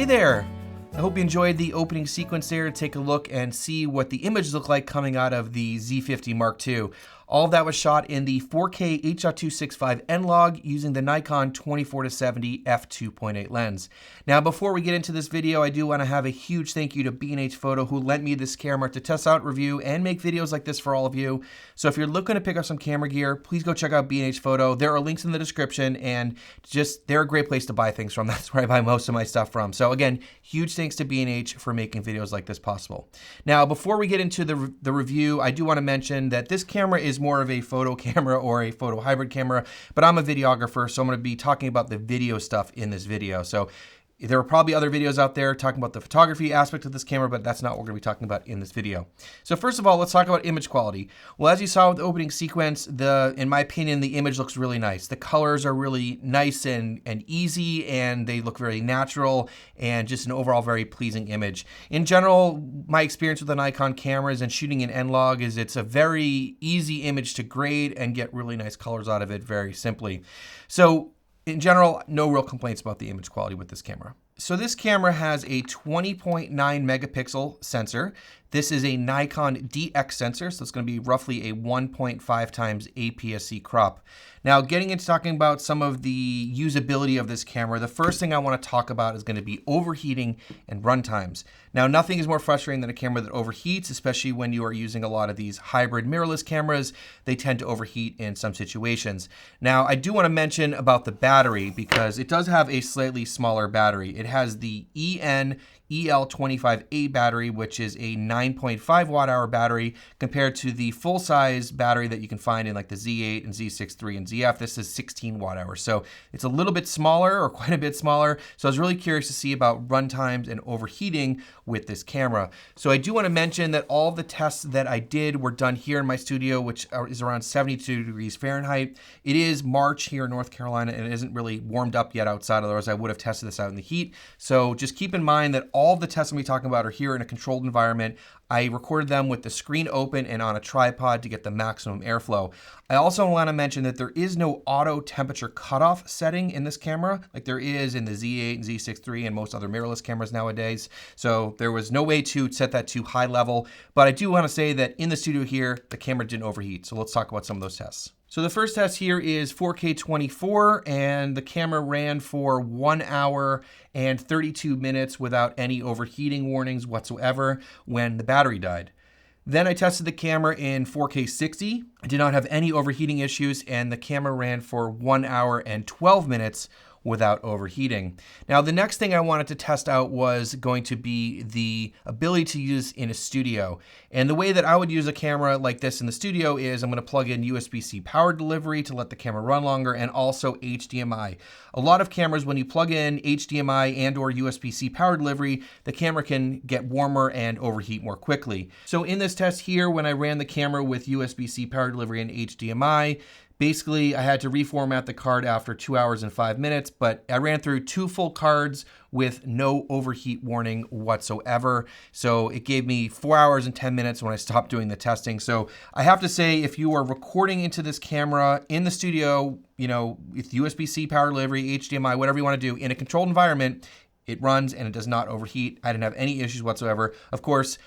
Hey there! I hope you enjoyed the opening sequence there to take a look and see what the images look like coming out of the Z50 Mark II. All of that was shot in the 4K H.265 N-Log using the Nikon 24-70 f2.8 lens. Now, before we get into this video, I do want to have a huge thank you to B&H Photo who lent me this camera to test out, review, and make videos like this for all of you. So if you're looking to pick up some camera gear, please go check out B&H Photo. There are links in the description, and they're a great place to buy things from. That's where I buy most of my stuff from. So again, huge thanks to B&H for making videos like this possible. Now, before we get into the review, I do want to mention that this camera is more of a photo camera or a photo hybrid camera, but I'm a videographer, so I'm going to be talking about the video stuff in this video. So there are probably other videos out there talking about the photography aspect of this camera, but that's not what we're going to be talking about in this video. So first of all, let's talk about image quality. Well, as you saw with the opening sequence, in my opinion, the image looks really nice. The colors are really nice and easy, and they look very natural, and just an overall very pleasing image. In general, my experience with the Nikon cameras and shooting in N-Log is it's a very easy image to grade and get really nice colors out of it very simply. So in general, no real complaints about the image quality with this camera. So this camera has a 20.9 megapixel sensor. This is a Nikon DX sensor, so it's going to be roughly a 1.5 times APS-C crop. Now, getting into talking about some of the usability of this camera, the first thing I want to talk about is going to be overheating and run times. Now, nothing is more frustrating than a camera that overheats, especially when you are using a lot of these hybrid mirrorless cameras. They tend to overheat in some situations. Now, I do want to mention about the battery because it does have a slightly smaller battery. It has the EL25A battery, which is a 9.5 watt-hour battery compared to the full-size battery that you can find in like the Z8 and Z6 III and ZF. This is 16 watt-hours. So it's a little bit smaller, or quite a bit smaller. So I was really curious to see about run times and overheating with this camera. So I do want to mention that all the tests that I did were done here in my studio, which is around 72 degrees Fahrenheit. It is March here in North Carolina, and it isn't really warmed up yet outside. Otherwise, I would have tested this out in the heat. So just keep in mind that all the tests I'm going to be talking about are here in a controlled environment. I recorded them with the screen open and on a tripod to get the maximum airflow. I also want to mention that there is no auto temperature cutoff setting in this camera like there is in the Z8 and Z6 III and most other mirrorless cameras nowadays. So there was no way to set that to high level. But I do want to say that in the studio here, the camera didn't overheat. So let's talk about some of those tests. So the first test here is 4K 24, and the camera ran for 1 hour and 32 minutes without any overheating warnings whatsoever when the battery died. Then I tested the camera in 4K 60. I did not have any overheating issues, and the camera ran for 1 hour and 12 minutes without overheating. Now, the next thing I wanted to test out was going to be the ability to use in a studio. And the way that I would use a camera like this in the studio is I'm going to plug in USB-C power delivery to let the camera run longer, and also HDMI. A lot of cameras, when you plug in HDMI and or USB-C power delivery, the camera can get warmer and overheat more quickly. So in this test here, when I ran the camera with USB-C power delivery and HDMI, basically, I had to reformat the card after 2 hours and 5 minutes, but I ran through 2 full cards with no overheat warning whatsoever. So it gave me 4 hours and 10 minutes when I stopped doing the testing. So I have to say, if you are recording into this camera in the studio, you know, with USB-C power delivery, HDMI, whatever you want to do, in a controlled environment, it runs and it does not overheat. I didn't have any issues whatsoever. Of course,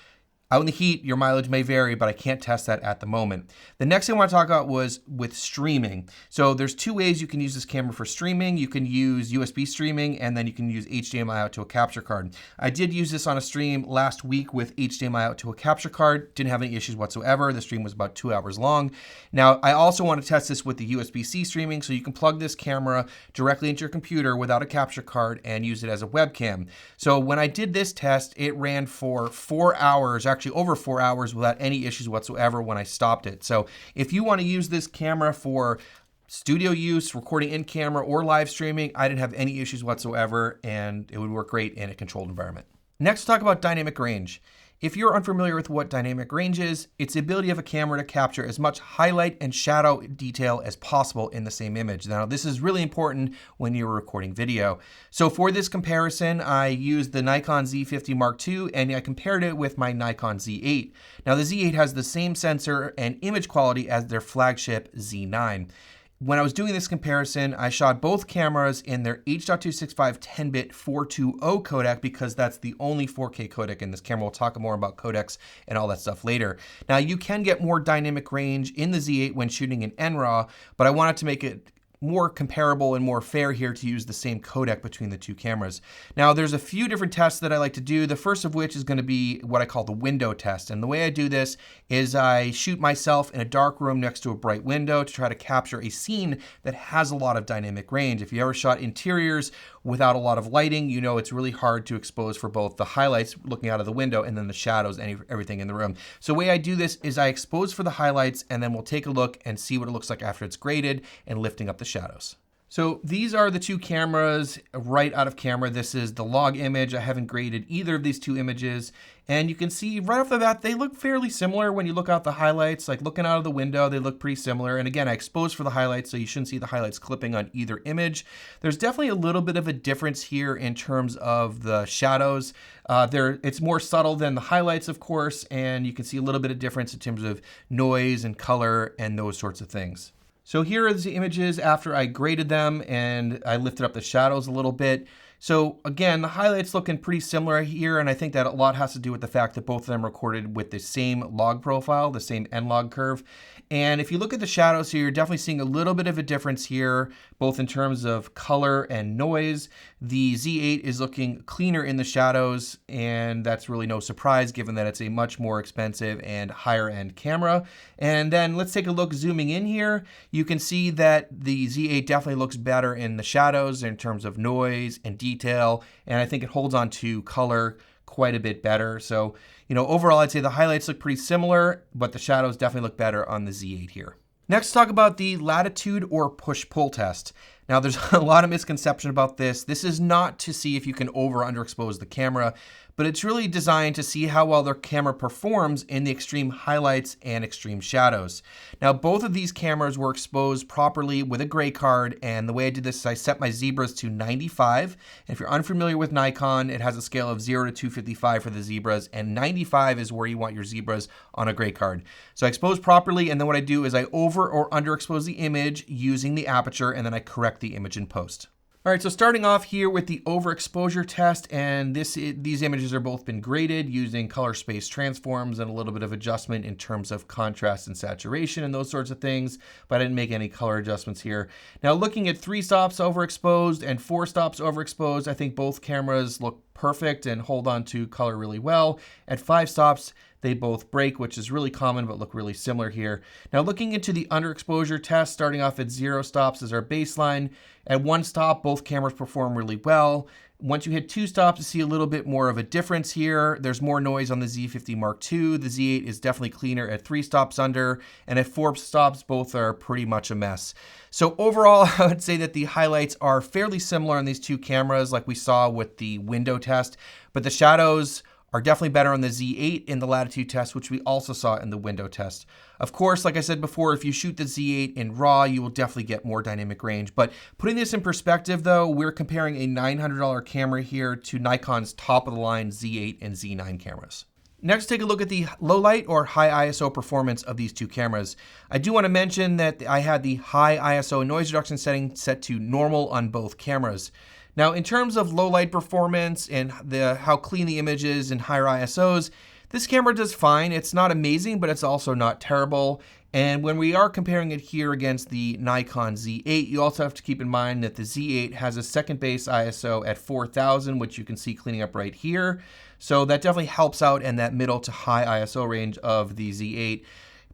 out in the heat, your mileage may vary, but I can't test that at the moment. The next thing I want to talk about was with streaming. So there's 2 ways you can use this camera for streaming. You can use USB streaming, and then you can use HDMI out to a capture card. I did use this on a stream last week with HDMI out to a capture card. Didn't have any issues whatsoever. The stream was about 2 hours long. Now, I also want to test this with the USB-C streaming, so you can plug this camera directly into your computer without a capture card and use it as a webcam. So when I did this test, it ran for 4 hours, actually over 4 hours without any issues whatsoever when I stopped it. So if you want to use this camera for studio use, recording in camera, or live streaming, I didn't have any issues whatsoever, and it would work great in a controlled environment. Next, talk about dynamic range. If you're unfamiliar with what dynamic range is, it's the ability of a camera to capture as much highlight and shadow detail as possible in the same image. Now, this is really important when you're recording video. So for this comparison, I used the Nikon Z50 Mark II, and I compared it with my Nikon Z8. Now, the Z8 has the same sensor and image quality as their flagship Z9. when I was doing this comparison, I shot both cameras in their H.265 10-bit 420 codec because that's the only 4K codec in this camera. We'll talk more about codecs and all that stuff later. Now, you can get more dynamic range in the Z8 when shooting in NRAW, but I wanted to make it more comparable and more fair here to use the same codec between the two cameras. Now, there's a few different tests that I like to do, the first of which is going to be what I call the window test. And the way I do this is I shoot myself in a dark room next to a bright window to try to capture a scene that has a lot of dynamic range. If you ever shot interiors without a lot of lighting, you know it's really hard to expose for both the highlights looking out of the window and then the shadows and everything in the room. So the way I do this is I expose for the highlights, and then we'll take a look and see what it looks like after it's graded and lifting up the shadows. So these are the two cameras right out of camera. This is the log image. I haven't graded either of these two images. And you can see right off the bat, they look fairly similar when you look out the highlights. Like looking out of the window, they look pretty similar. And again, I exposed for the highlights, so you shouldn't see the highlights clipping on either image. There's definitely a little bit of a difference here in terms of the shadows. It's more subtle than the highlights, of course, and you can see a little bit of difference in terms of noise and color and those sorts of things. So here are the images after I graded them and I lifted up the shadows a little bit. So again, the highlights looking pretty similar here, and I think that a lot has to do with the fact that both of them recorded with the same log profile, the same N-log curve. And if you look at the shadows here, you're definitely seeing a little bit of a difference here, both in terms of color and noise. The Z8 is looking cleaner in the shadows, and that's really no surprise given that it's a much more expensive and higher end camera. And then let's take a look zooming in here. You can see that the Z8 definitely looks better in the shadows in terms of noise and detail, and I think it holds on to color quite a bit better. So, you know, overall, I'd say the highlights look pretty similar, but the shadows definitely look better on the Z8 here. Next, talk about the latitude or push-pull test. Now, there's a lot of misconception about this. This is not to see if you can over or underexpose the camera, but it's really designed to see how well the camera performs in the extreme highlights and extreme shadows. Now, both of these cameras were exposed properly with a gray card, and the way I did this is I set my zebras to 95. And if you're unfamiliar with Nikon, it has a scale of 0 to 255 for the zebras, and 95 is where you want your zebras on a gray card. So I expose properly, and then what I do is I over or underexpose the image using the aperture, and then I correct the image in post. All right, so starting off here with the overexposure test, and these images are both been graded using color space transforms and a little bit of adjustment in terms of contrast and saturation and those sorts of things, but I didn't make any color adjustments here. Now, looking at 3 stops overexposed and 4 stops overexposed, I think both cameras look perfect and hold on to color really well. At 5 stops, they both break, which is really common, but look really similar here. Now, looking into the underexposure test, starting off at 0 stops as our baseline. At 1 stop, both cameras perform really well. Once you hit 2 stops, you see a little bit more of a difference here. There's more noise on the Z50 Mark II. The Z8 is definitely cleaner at 3 stops under, and at 4 stops, both are pretty much a mess. So overall, I would say that the highlights are fairly similar on these two cameras, like we saw with the window test, but the shadows are definitely better on the Z8 in the latitude test, which we also saw in the window test. Of course, like I said before, if you shoot the Z8 in RAW, you will definitely get more dynamic range. But putting this in perspective, though, we're comparing a $900 camera here to Nikon's top-of-the-line Z8 and Z9 cameras. Next, take a look at the low light or high ISO performance of these two cameras. I do want to mention that I had the high ISO noise reduction setting set to normal on both cameras. Now, in terms of low light performance and how clean the image is in higher ISOs, this camera does fine. It's not amazing, but it's also not terrible. And when we are comparing it here against the Nikon Z8, you also have to keep in mind that the Z8 has a second base ISO at 4000, which you can see cleaning up right here. So that definitely helps out in that middle to high ISO range of the Z8.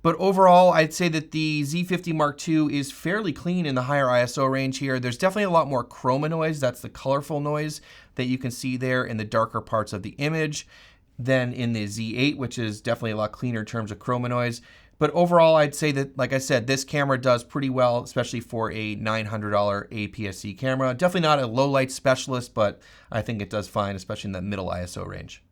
But overall, I'd say that the Z50 Mark II is fairly clean in the higher ISO range here. There's definitely a lot more chroma noise, that's the colorful noise that you can see there in the darker parts of the image than in the Z8, which is definitely a lot cleaner in terms of chroma noise. But overall, I'd say that, like I said, this camera does pretty well, especially for a $900 APS-C camera. Definitely not a low light specialist, but I think it does fine, especially in that middle ISO range.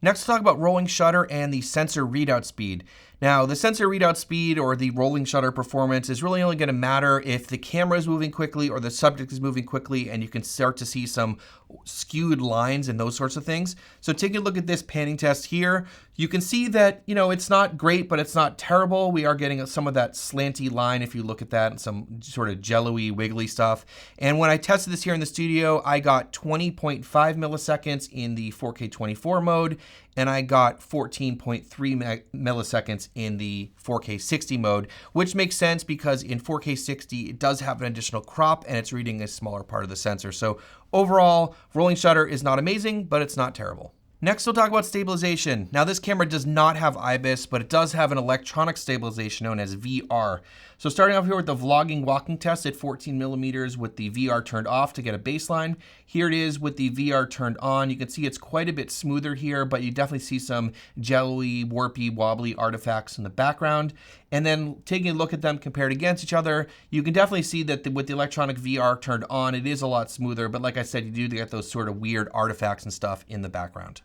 Next, talk about rolling shutter and the sensor readout speed. Now, the sensor readout speed or the rolling shutter performance is really only going to matter if the camera is moving quickly or the subject is moving quickly, and you can start to see some skewed lines and those sorts of things. So taking a look at this panning test here, you can see that, it's not great, but it's not terrible. We are getting some of that slanty line if you look at that, and some sort of jello-y, wiggly stuff. And when I tested this here in the studio, I got 20.5 milliseconds in the 4K 24 mode, and I got 14.3 milliseconds in the 4K 60 mode, which makes sense because in 4K 60, it does have an additional crop and it's reading a smaller part of the sensor. So overall, rolling shutter is not amazing, but it's not terrible. Next, we'll talk about stabilization. Now, this camera does not have IBIS, but it does have an electronic stabilization known as VR. So starting off here with the vlogging walking test at 14 millimeters with the VR turned off to get a baseline. Here it is with the VR turned on. You can see it's quite a bit smoother here, but you definitely see some jello-y, warpy, wobbly artifacts in the background. And then taking a look at them compared against each other, you can definitely see that with the electronic VR turned on, it is a lot smoother. But like I said, you do get those sort of weird artifacts and stuff in the background.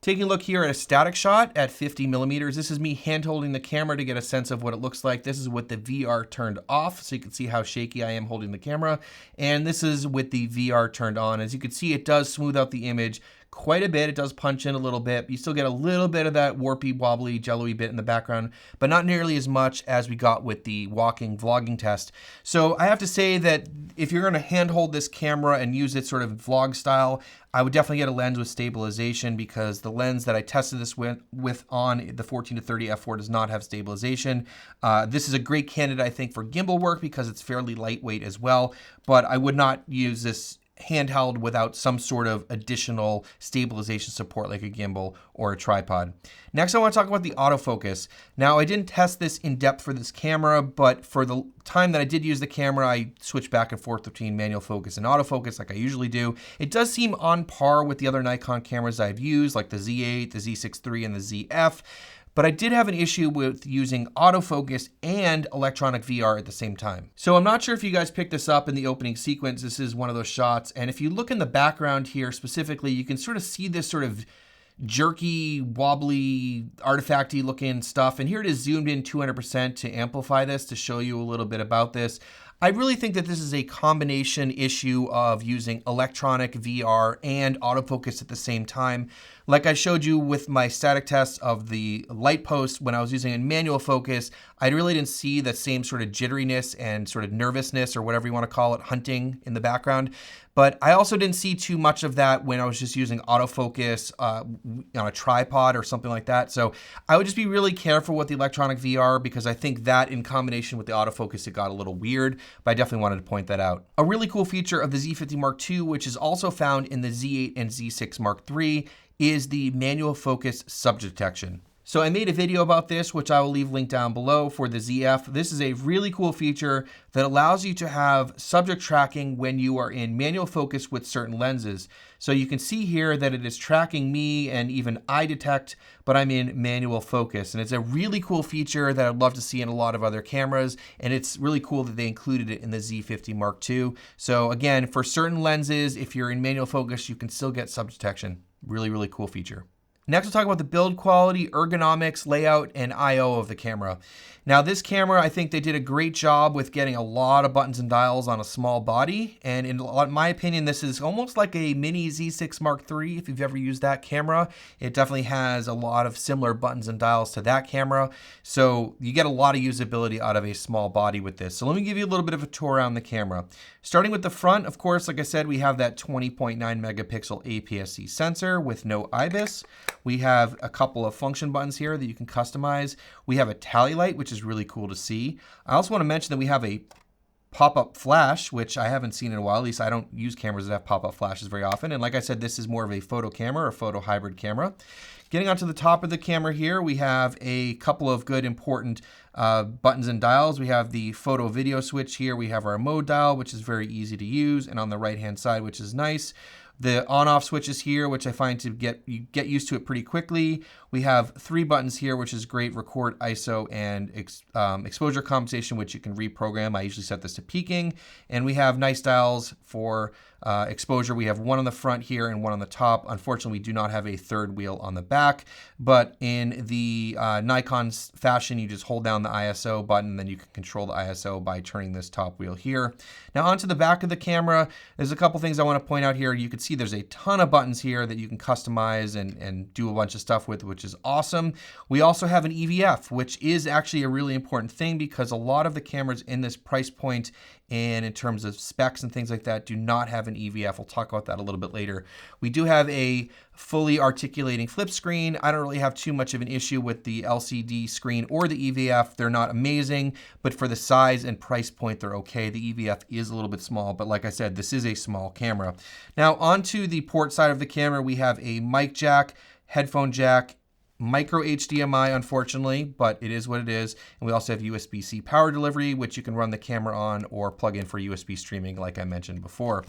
Taking a look here at a static shot at 50 millimeters, this is me hand holding the camera to get a sense of what it looks like. This is with the VR turned off, so you can see how shaky I am holding the camera. And this is with the VR turned on. As you can see, it does smooth out the image quite a bit. It does punch in a little bit. You still get a little bit of that warpy, wobbly, jello-y bit in the background, but not nearly as much as we got with the walking vlogging test. So I have to say that if you're going to handhold this camera and use it sort of vlog style, I would definitely get a lens with stabilization, because the lens that I tested this with on the 14 to 30 f4 does not have stabilization. This is a great candidate, I think, for gimbal work because it's fairly lightweight as well, but I would not use this handheld without some sort of additional stabilization support like a gimbal or a tripod. Next, I want to talk about the autofocus. Now, I didn't test this in depth for this camera, but for the time that I did use the camera, I switched back and forth between manual focus and autofocus like I usually do. It does seem on par with the other Nikon cameras I've used, like the Z8, the Z6 III, and the ZF. But I did have an issue with using autofocus and electronic VR at the same time. So I'm not sure if you guys picked this up in the opening sequence. This is one of those shots. And if you look in the background here specifically, you can sort of see this sort of jerky, wobbly, artifacty looking stuff. And here it is zoomed in 200% to amplify this, to show you a little bit about this. I really think that this is a combination issue of using electronic VR and autofocus at the same time. Like I showed you with my static test of the light post when I was using a manual focus, I really didn't see the same sort of jitteriness and sort of nervousness, or whatever you want to call it, hunting in the background. But I also didn't see too much of that when I was just using autofocus on a tripod or something like that. So I would just be really careful with the electronic VR, because I think that in combination with the autofocus, it got a little weird, but I definitely wanted to point that out. A really cool feature of the Z50 Mark II, which is also found in the Z8 and Z6 Mark III, is the manual focus subject detection. So I made a video about this, which I will leave linked down below for the ZF. This is a really cool feature that allows you to have subject tracking when you are in manual focus with certain lenses. So you can see here that it is tracking me and even eye detect, but I'm in manual focus. And it's a really cool feature that I'd love to see in a lot of other cameras. And it's really cool that they included it in the Z50 Mark II. So again, for certain lenses, if you're in manual focus, you can still get subject detection. Really, really cool feature. Next, we'll talk about the build quality, ergonomics, layout, and I/O of the camera. Now, this camera, I think they did a great job with getting a lot of buttons and dials on a small body. And in my opinion, this is almost like a mini Z6 Mark III. If you've ever used that camera, it definitely has a lot of similar buttons and dials to that camera. So you get a lot of usability out of a small body with this. So let me give you a little bit of a tour around the camera. Starting with the front, of course, like I said, we have that 20.9 megapixel APS-C sensor with no IBIS. We have a couple of function buttons here that you can customize. We have a tally light, which is really cool to see. I also want to mention that we have a pop-up flash, which I haven't seen in a while. At least I don't use cameras that have pop-up flashes very often. And like I said, this is more of a photo camera or photo hybrid camera. Getting onto the top of the camera here, we have a couple of good important buttons and dials. We have the photo video switch here. We have our mode dial, which is very easy to use, and on the right-hand side, which is nice. The on-off switches here, which I find you get used to it pretty quickly. We have 3 buttons here, which is great: record, ISO, and exposure compensation, which you can reprogram. I usually set this to peaking. And we have nice dials for exposure. We have one on the front here and one on the top. Unfortunately, we do not have a third wheel on the back, but in the Nikon fashion, you just hold down the ISO button, and then you can control the ISO by turning this top wheel here. Now onto the back of the camera, there's a couple things I want to point out here. You can see there's a ton of buttons here that you can customize and do a bunch of stuff with, which is awesome. We also have an EVF, which is actually a really important thing because a lot of the cameras in this price point and in terms of specs and things like that do not have an EVF. We'll talk about that a little bit later. We do have a fully articulating flip screen. I don't really have too much of an issue with the LCD screen or the EVF. They're not amazing, but for the size and price point, they're okay. The EVF is a little bit small, but like I said, this is a small camera. Now onto the port side of the camera, we have a mic jack, headphone jack, micro HDMI, unfortunately, but it is what it is. And we also have USB-C power delivery, which you can run the camera on or plug in for USB streaming, like I mentioned before.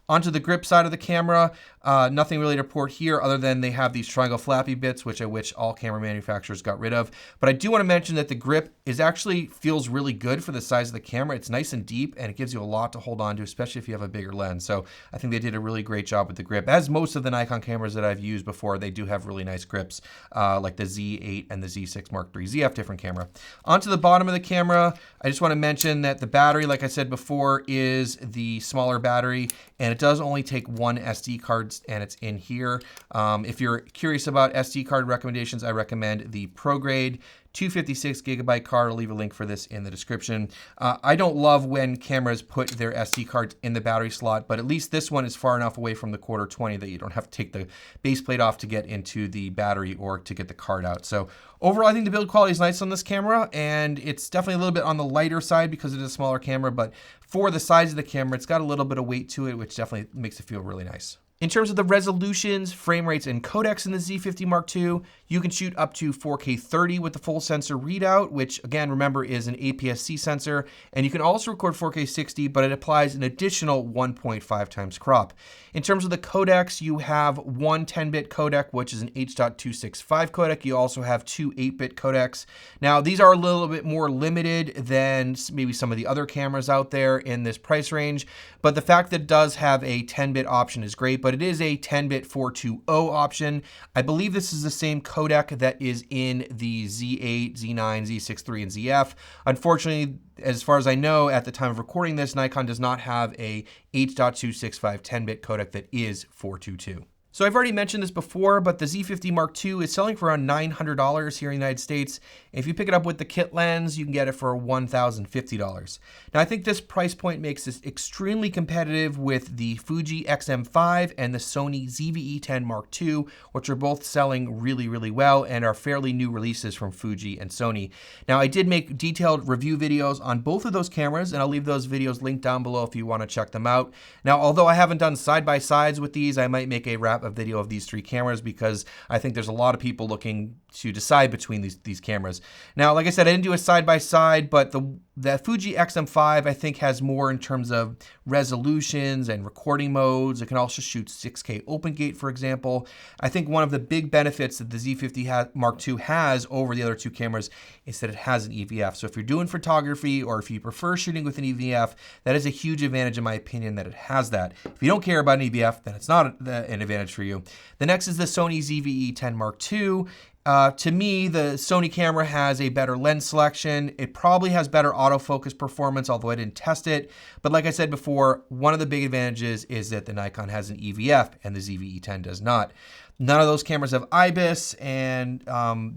Onto the grip side of the camera, nothing really to report here other than they have these triangle flappy bits, which I wish all camera manufacturers got rid of. But I do want to mention that the grip feels really good for the size of the camera. It's nice and deep, and it gives you a lot to hold on to, especially if you have a bigger lens. So I think they did a really great job with the grip. As most of the Nikon cameras that I've used before, they do have really nice grips, like the Z8 and the Z6 Mark III. ZF, different camera. Onto the bottom of the camera, I just want to mention that the battery, like I said before, is the smaller battery, and it does only take one SD card, and it's in here. If you're curious about SD card recommendations, I recommend the ProGrade 256 gigabyte card. I'll leave a link for this in the description. I don't love when cameras put their SD cards in the battery slot, but at least this one is far enough away from the quarter 20 that you don't have to take the base plate off to get into the battery or to get the card out. So overall, I think the build quality is nice on this camera, and it's definitely a little bit on the lighter side because it is a smaller camera, but for the size of the camera, it's got a little bit of weight to it, which definitely makes it feel really nice. In terms of the resolutions, frame rates, and codecs in the Z50 Mark II, you can shoot up to 4K 30 with the full sensor readout, which again, remember, is an APS-C sensor. And you can also record 4K 60, but it applies an additional 1.5 times crop. In terms of the codecs, you have one 10-bit codec, which is an H.265 codec. You also have two 8-bit codecs. Now, these are a little bit more limited than maybe some of the other cameras out there in this price range, but the fact that it does have a 10-bit option is great, but it is a 10-bit 420 option. I believe this is the same codec that is in the Z8, Z9, Z6 III, and ZF. Unfortunately, as far as I know, at the time of recording this, Nikon does not have a H.265 10-bit codec that is 422. So I've already mentioned this before, but the Z50 Mark II is selling for around $900 here in the United States. If you pick it up with the kit lens, you can get it for $1,050. Now I think this price point makes this extremely competitive with the Fuji X-M5 and the Sony ZV-E10 Mark II, which are both selling really, really well and are fairly new releases from Fuji and Sony. Now I did make detailed review videos on both of those cameras, and I'll leave those videos linked down below if you want to check them out. Now, although I haven't done side-by-sides with these, I might make a video of these three cameras because I think there's a lot of people looking to decide between these cameras. Now, like I said, I didn't do a side-by-side, but the Fuji X-M5 I think has more in terms of resolutions and recording modes. It can also shoot 6K open gate, for example. I think one of the big benefits that the Z50 Mark II has over the other two cameras is that it has an EVF. So if you're doing photography or if you prefer shooting with an EVF, that is a huge advantage in my opinion that it has that. If you don't care about an EVF, then it's not an advantage for you. The next is the Sony ZV-E10 Mark II. To me, the Sony camera has a better lens selection. It probably has better autofocus performance, although I didn't test it. But like I said before, one of the big advantages is that the Nikon has an EVF and the ZV-E10 does not. None of those cameras have IBIS, and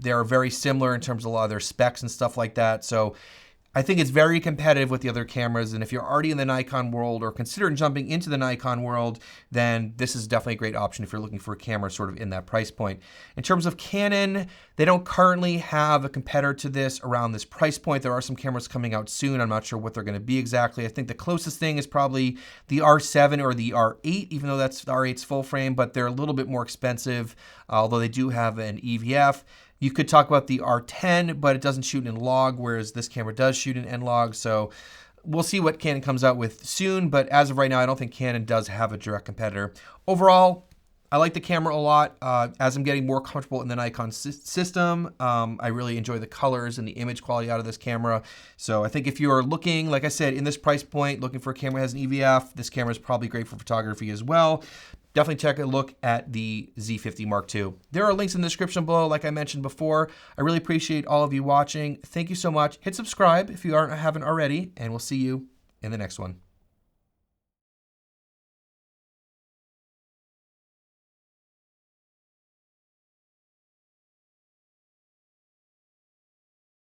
they're very similar in terms of a lot of their specs and stuff like that. So I think it's very competitive with the other cameras, and if you're already in the Nikon world or considering jumping into the Nikon world, then this is definitely a great option if you're looking for a camera sort of in that price point. In terms of Canon, they don't currently have a competitor to this around this price point. There are some cameras coming out soon. I'm not sure what they're going to be exactly. I think the closest thing is probably the R7 or the R8, even though that's the R8's full frame, but they're a little bit more expensive, although they do have an EVF. You could talk about the R10, but it doesn't shoot in log, whereas this camera does shoot in N-Log. So we'll see what Canon comes out with soon, but as of right now, I don't think Canon does have a direct competitor. Overall, I like the camera a lot. As I'm getting more comfortable in the Nikon system, I really enjoy the colors and the image quality out of this camera. So I think if you're looking, like I said, in this price point, looking for a camera that has an EVF, this camera is probably great for photography as well. Definitely take a look at the Z50 Mark II. There are links in the description below, like I mentioned before. I really appreciate all of you watching. Thank you so much. Hit subscribe if you haven't already, and we'll see you in the next one.